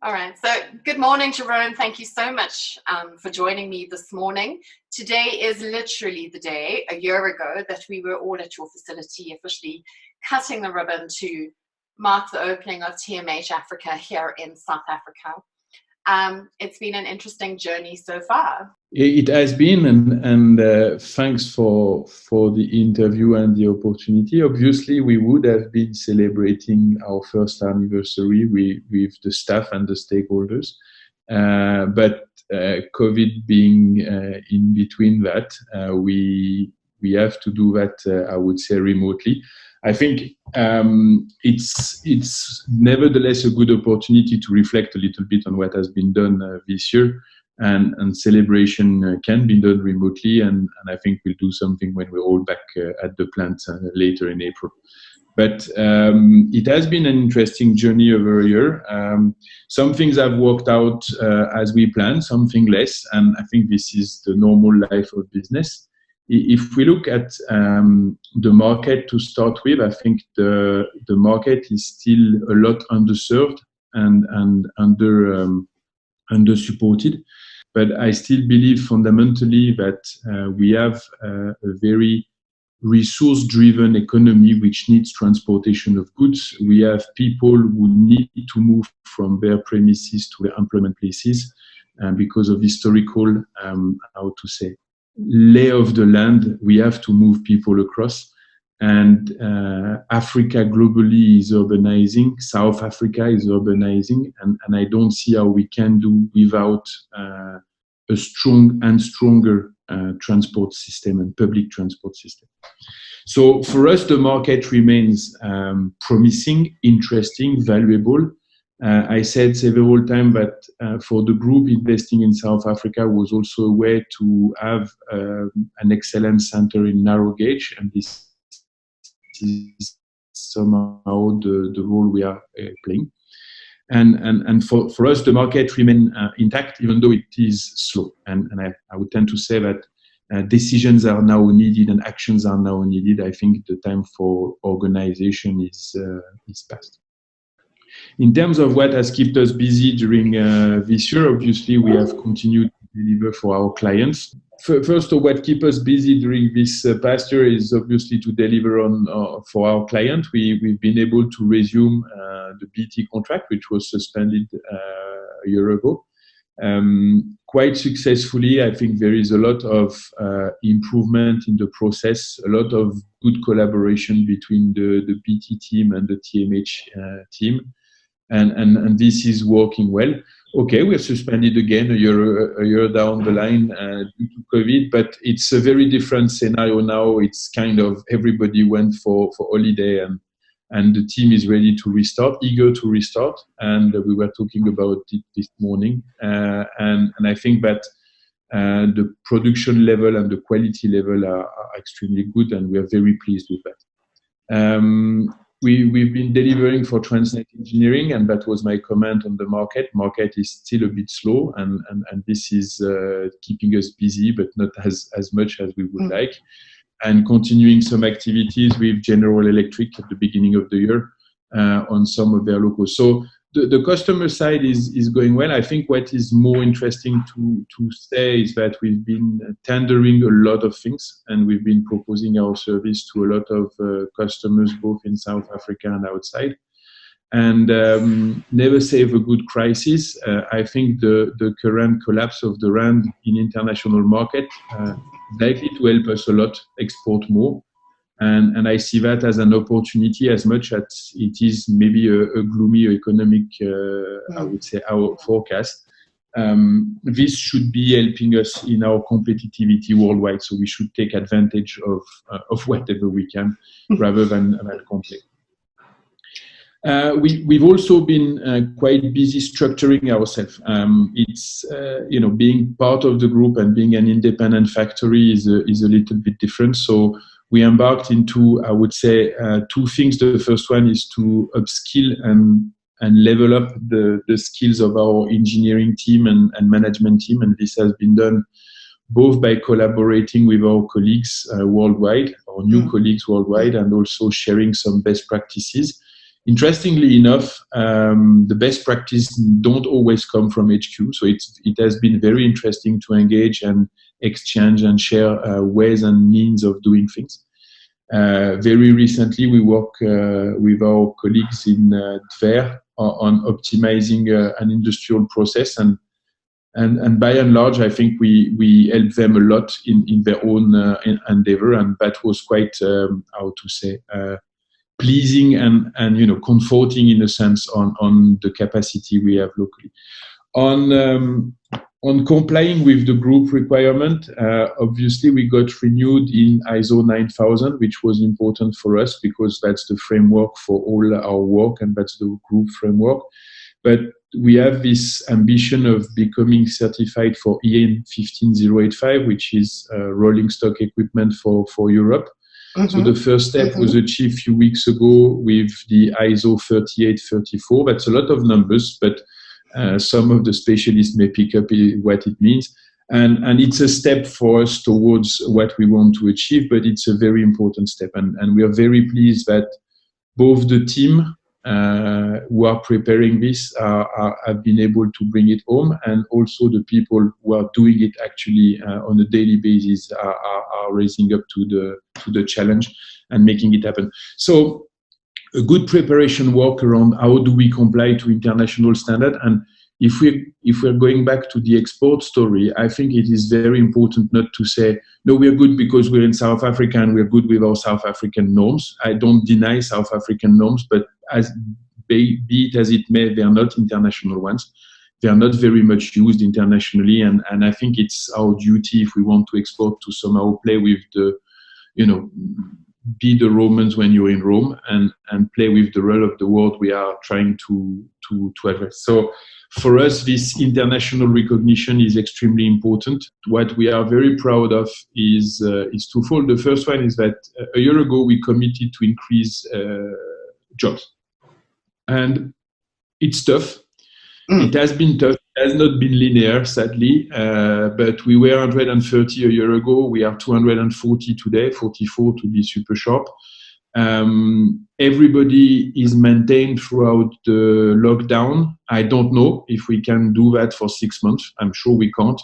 All right. So good morning, Jerome. Thank you so much for joining me this morning. Today is literally the day, a year ago, that we were all at your facility officially cutting the ribbon to mark the opening of TMH Africa here in South Africa. It's been an interesting journey so far. It has been, and thanks for the interview and the opportunity. Obviously, we would have been celebrating our first anniversary with the staff and the stakeholders, but COVID being in between that, we have to do that, I would say, remotely. I think it's nevertheless a good opportunity to reflect a little bit on what has been done this year, and celebration can be done remotely, and I think we'll do something when we're all back at the plant later in April. But it has been an interesting journey over a year. Some things have worked out as we planned, something less, and I think this is the normal life of business. If we look at the market to start with, I think the market is still a lot underserved and under-supported. But I still believe fundamentally that we have a very resource-driven economy which needs transportation of goods. We have people who need to move from their premises to their employment places because of historical, lay of the land. We have to move people across. And Africa globally is urbanizing. South Africa is urbanizing. And I don't see how we can do without a strong and stronger transport system and public transport system. So for us, the market remains promising, interesting, valuable. I said several times that for the group, investing in South Africa was also a way to have an excellence center in narrow gauge, and this is somehow the role we are playing. And for us, the market remains intact, even though it is slow. And I would tend to say that decisions are now needed and actions are now needed. I think the time for organization is past. In terms of what has kept us busy during this year, obviously we have continued to deliver for our clients. First of what kept us busy during this past year is obviously to deliver for our client. We've been able to resume the BT contract, which was suspended a year ago, quite successfully. I think there is a lot of improvement in the process, a lot of good collaboration between the BT team and the TMH team. And this is working well. Okay, we're suspended again a year down the line due to COVID, but it's a very different scenario now. It's kind of everybody went for holiday, and the team is ready to restart, eager to restart. And we were talking about it this morning. And I think that the production level and the quality level are extremely good, and we are very pleased with that. We've been delivering for Transnet Engineering, and that was my comment on the market. Market is still a bit slow, and this is keeping us busy, but not as much as we would like. And continuing some activities with General Electric at the beginning of the year on some of their locals. So the customer side is going well. I think what is more interesting to say is that we've been tendering a lot of things, and we've been proposing our service to a lot of customers, both in South Africa and outside. And never save a good crisis. I think the current collapse of the rand in international market is likely to help us a lot export more. And I see that as an opportunity as much as it is maybe a gloomy economic, I would say, our forecast. This should be helping us in our competitivity worldwide. So we should take advantage of whatever we can rather than complain. We've also been quite busy structuring ourselves. It's being part of the group and being an independent factory is a little bit different. So we embarked into, I would say, two things. The first one is to upskill and level up the skills of our engineering team and management team. And this has been done both by collaborating with our colleagues worldwide, our new colleagues worldwide, and also sharing some best practices. interestingly enough, the best practice don't always come from HQ. So it has been very interesting to engage and exchange and share ways and means of doing things. Very recently, we work with our colleagues in Tver on optimizing an industrial process, and by and large, I think we help them a lot in their own endeavor, and that was quite pleasing and comforting in a sense on the capacity we have locally. On complying with the group requirement, obviously we got renewed in ISO 9000, which was important for us because that's the framework for all our work and that's the group framework. But we have this ambition of becoming certified for EN 15085, which is rolling stock equipment for Europe. Mm-hmm. So the first step was achieved a few weeks ago with the ISO 3834. That's a lot of numbers, but some of the specialists may pick up what it means. And it's a step for us towards what we want to achieve, but it's a very important step. And we are very pleased that both the team who are preparing this have been able to bring it home, and also the people who are doing it actually on a daily basis are raising up to the challenge and making it happen. So a good preparation work around how do we comply to international standard. And if we're going back to the export story, I think it is very important not to say, no, we're good because we're in South Africa and we're good with our South African norms. I don't deny South African norms, but be it as it may, they are not international ones. They are not very much used internationally. And I think it's our duty, if we want to export, to somehow play with the, be the Romans when you're in Rome and play with the rest of the world we are trying to address. So for us, this international recognition is extremely important. What we are very proud of is twofold. The first one is that a year ago we committed to increase jobs. And it's tough. It has been tough. It has not been linear, sadly, but we were 130 a year ago. We are 240 today, 44 to be super sharp. Everybody is maintained throughout the lockdown. I don't know if we can do that for 6 months. I'm sure we can't.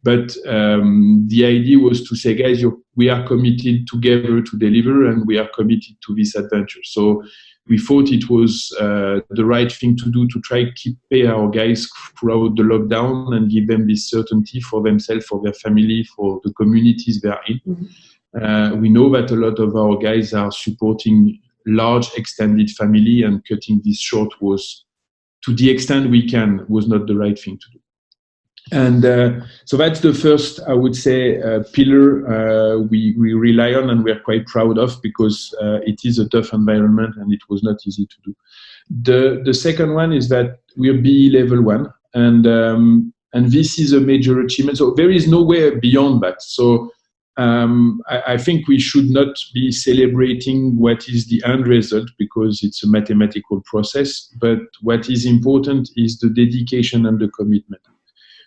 But the idea was to say, guys, we are committed together to deliver, and we are committed to this adventure. So we thought it was the right thing to do to try to pay our guys throughout the lockdown and give them this certainty for themselves, for their family, for the communities they are in. Mm-hmm. We know that a lot of our guys are supporting large extended family, and cutting this short was, to the extent we can, was not the right thing to do. And so that's the first, I would say, pillar we rely on and we're quite proud of, because it is a tough environment and it was not easy to do. The second one is that we're BE level 1, and this is a major achievement. So there is no way beyond that. So I think we should not be celebrating what is the end result, because it's a mathematical process. But what is important is the dedication and the commitment.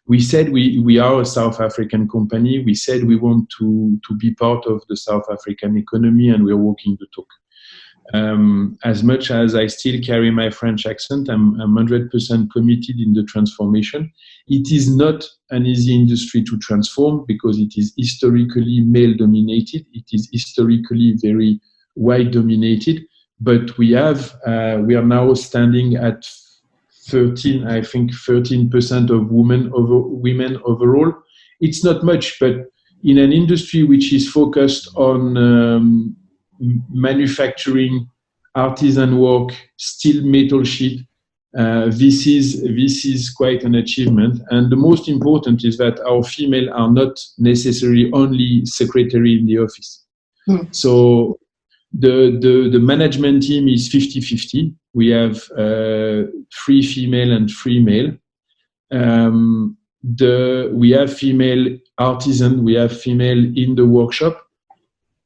We said we are a South African company. We said we want to be part of the South African economy, and we're walking the talk. As much as I still carry my French accent, I'm 100% committed in the transformation. It is not an easy industry to transform, because it is historically male-dominated. It is historically very white-dominated. But we are now standing at 13% of women overall. It's not much, but in an industry which is focused on manufacturing, artisan work, steel, metal sheet, this is quite an achievement. And the most important is that our female are not necessarily only secretary in the office. So the management team is 50-50. We have 3 female and 3 male. We have female artisan, we have female in the workshop.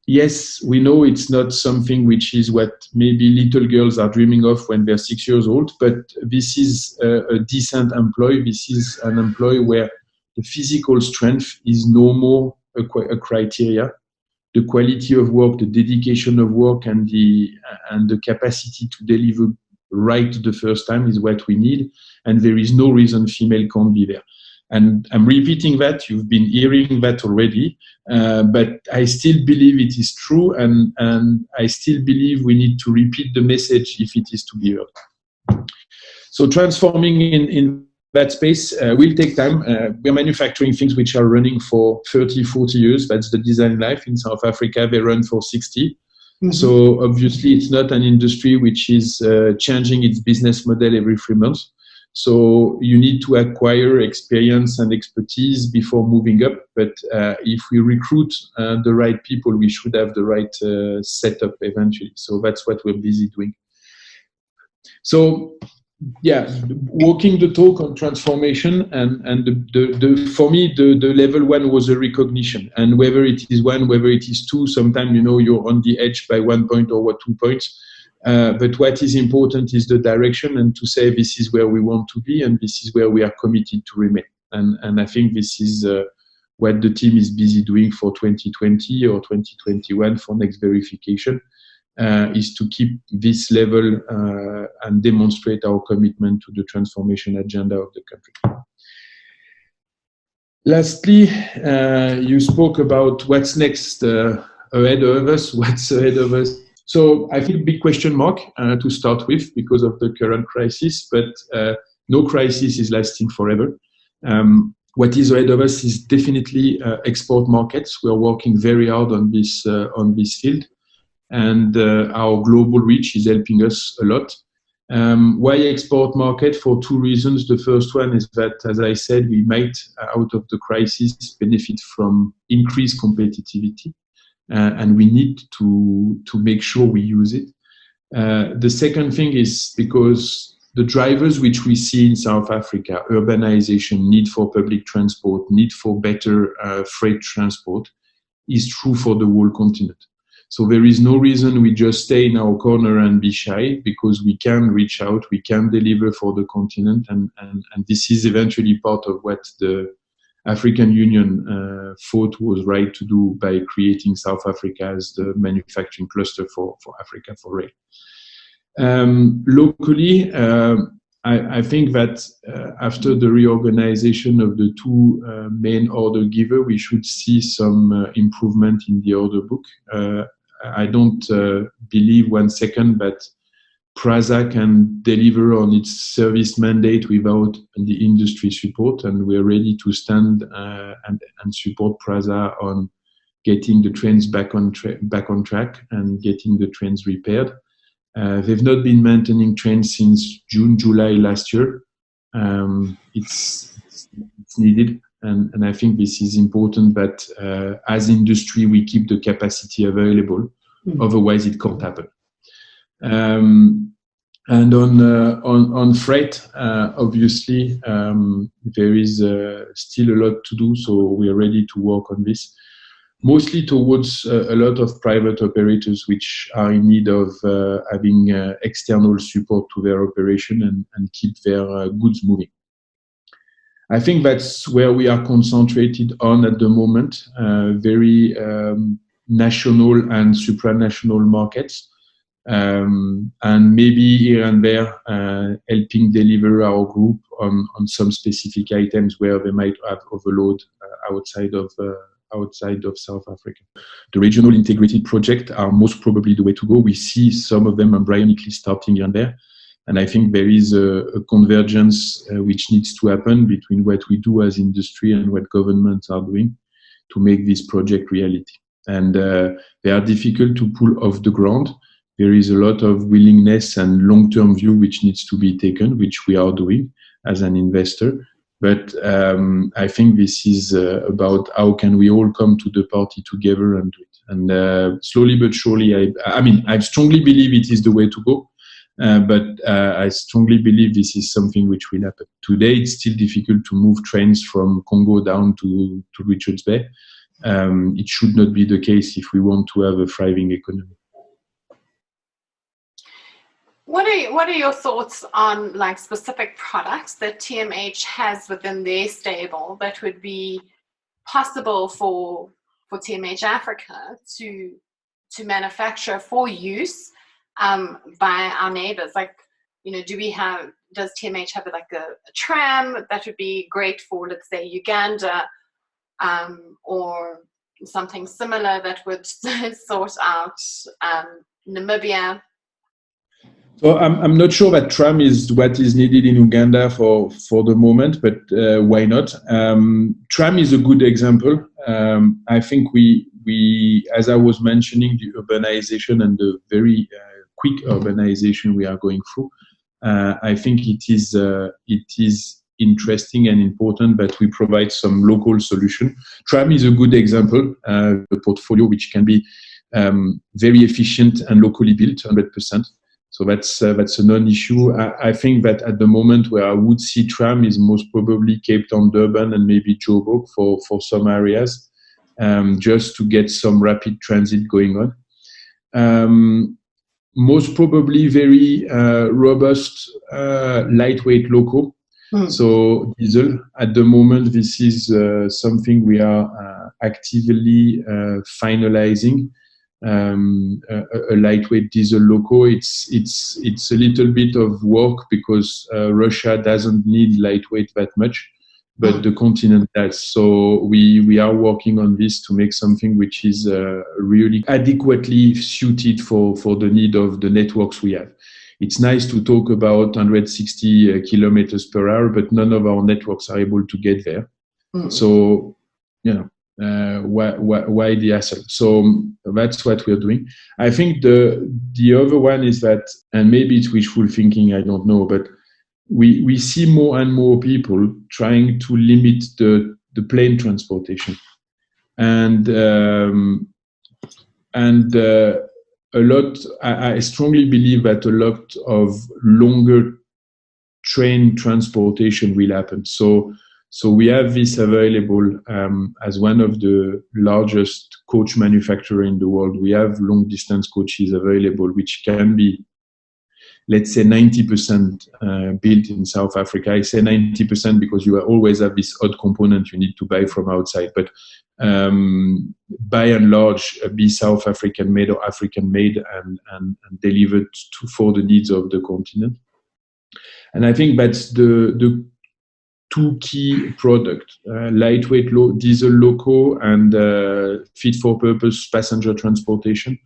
Yes, we know it's not something which is what maybe little girls are dreaming of when they're 6 years old, but this is a decent employee. This is an employee where the physical strength is no more a criteria. The quality of work, the dedication of work, and the capacity to deliver right the first time is what we need, and there is no reason female can't be there. And I'm repeating that, you've been hearing that already, but I still believe it is true, and I still believe we need to repeat the message if it is to be heard. So transforming in that space will take time. We're manufacturing things which are running for 30, 40 years. That's the design life. In South Africa, they run for 60. Mm-hmm. So obviously, it's not an industry which is changing its business model every 3 months. So you need to acquire experience and expertise before moving up. But if we recruit the right people, we should have the right setup eventually. So that's what we're busy doing. So yeah, walking the talk on transformation, and for me, the level one was a recognition. And whether it is one, whether it is two, sometimes, you're on the edge by 1 point or 2 points. But what is important is the direction, and to say this is where we want to be and this is where we are committed to remain. And I think this is what the team is busy doing for 2020 or 2021 for next verification, is to keep this level and demonstrate our commitment to the transformation agenda of the country. Lastly, you spoke about what's next ahead of us, what's ahead of us. So I think big question mark to start with because of the current crisis, but no crisis is lasting forever. What is ahead of us is definitely export markets. We are working very hard on this field, and our global reach is helping us a lot. Why export market? For two reasons. The first one is that, as I said, we might, out of the crisis, benefit from increased competitivity. And we need to make sure we use it. The second thing is because the drivers which we see in South Africa, urbanization, need for public transport, need for better freight transport, is true for the whole continent. So there is no reason we just stay in our corner and be shy, because we can reach out, we can deliver for the continent, and this is eventually part of what the African Union thought was right to do by creating South Africa as the manufacturing cluster for Africa for rail. Locally, I think that after the reorganization of the two main order giver, we should see some improvement in the order book. I don't believe 1 second that PRASA can deliver on its service mandate without the industry support, and we're ready to stand and support PRASA on getting the trains back on track and getting the trains repaired. They've not been maintaining trains since June, July last year. It's needed, and I think this is important that as industry we keep the capacity available. Otherwise, it can't happen. And on freight, obviously, there is still a lot to do, so we are ready to work on this, mostly towards a lot of private operators which are in need of having external support to their operation and keep their goods moving. I think that's where we are concentrated on at the moment, very national and supranational markets. And maybe here and there helping deliver our group on some specific items where they might have overload outside of South Africa. The regional integrated projects are most probably the way to go. We see some of them embryonically starting here and there, and I think there is a convergence which needs to happen between what we do as industry and what governments are doing to make this project reality. And they are difficult to pull off the ground. There is a lot of willingness and long-term view which needs to be taken, which we are doing as an investor. But I think this is about how can we all come to the party together and do it. And slowly but surely, I strongly believe it is the way to go. But I strongly believe this is something which will happen. Today, it's still difficult to move trains from Congo down to Richards Bay. It should not be the case if we want to have a thriving economy. What are your thoughts on like specific products that TMH has within their stable that would be possible for TMH Africa to manufacture for use by our neighbors? Like, does TMH have like a tram that would be great for, let's say, Uganda, or something similar that would sort out Namibia? So I'm not sure that tram is what is needed in Uganda for the moment, but why not? Tram is a good example. I think we, as I was mentioning, the urbanization and the very quick urbanization we are going through. I think it is interesting and important that we provide some local solution. Tram is a good example, a portfolio which can be very efficient and locally built, 100%. So that's a non-issue. I think that at the moment where I would see tram is most probably Cape Town, Durban, and maybe Joburg for some areas, just to get some rapid transit going on. Most probably very robust, lightweight loco. So diesel. At the moment, this is something we are actively finalizing. A lightweight diesel loco. It's a little bit of work because Russia doesn't need lightweight that much, but the continent does. So we are working on this to make something which is really adequately suited for the need of the networks we have. It's nice to talk about 160 kilometers per hour, but none of our networks are able to get there. So, why the hassle? So that's what we're doing. I think the other one is that, and maybe it's wishful thinking, I don't know, but we see more and more people trying to limit the plane transportation, and a lot. I strongly believe that a lot of longer train transportation will happen. So we have this available as one of the largest coach manufacturer in the world. We have long distance coaches available, which can be, let's say, 90% built in South Africa. I say 90% because you always have this odd component you need to buy from outside. But by and large, be South African made or African made and delivered for the needs of the continent. And I think that's the two key products, lightweight diesel loco and fit for purpose passenger transportation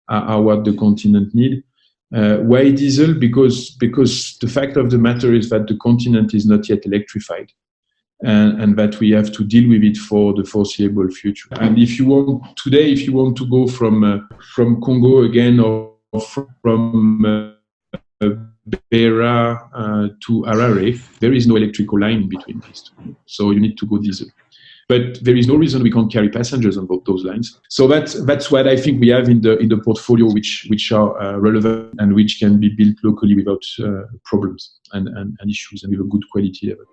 are what the continent need. Why diesel? Because the fact of the matter is that the continent is not yet electrified, and that we have to deal with it for the foreseeable future. And if you want to go from Congo again or from Beira to Harare, there is no electrical line between these two. So you need to go diesel. But there is no reason we can't carry passengers on both those lines. So that's what I think we have in the portfolio, which are relevant and which can be built locally without problems and issues and with a good quality level.